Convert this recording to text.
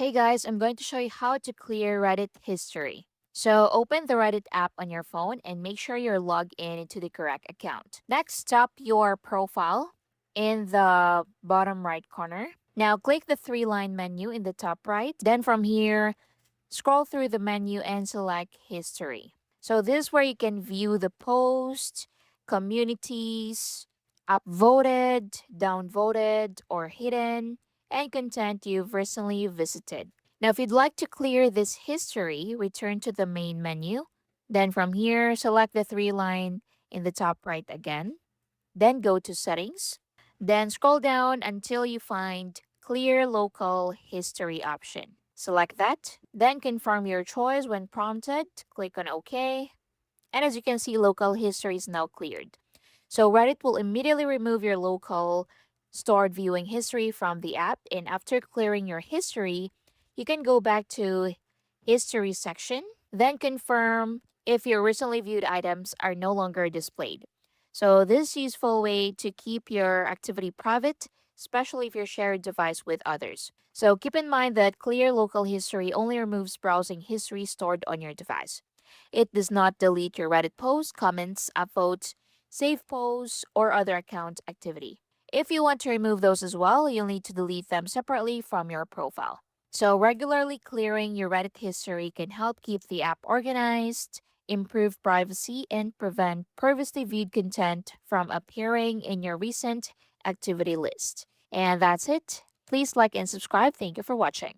Hey guys, I'm going to show you how to clear Reddit history. So open the Reddit app on your phone and make sure you're logged in into the correct account. Next, tap your profile in the bottom right corner. Now click the three-line menu in the top right. Then from here, scroll through the menu and select history. So this is where you can view the posts, communities, upvoted, downvoted, or hidden, and content you've recently visited. Now, if you'd like to clear this history, return to the main menu. Then from here, select the three line in the top right again. Then go to settings. Then scroll down until you find clear local history option. Select that. Then confirm your choice when prompted. Click on OK. And as you can see, local history is now cleared. So Reddit will immediately remove your local stored viewing history from the app. And after clearing your history, you can go back to history section, then confirm if your recently viewed items are no longer displayed. So this is a useful way to keep your activity private, especially if you share a device with others. So keep in mind that clear local history only removes browsing history stored on your device. It does not delete your Reddit posts, comments, upvotes, save posts, or other account activity. If you want to remove those as well, you'll need to delete them separately from your profile. So, regularly clearing your Reddit history can help keep the app organized, improve privacy, and prevent previously viewed content from appearing in your recent activity list. And that's it. Please like and subscribe. Thank you for watching.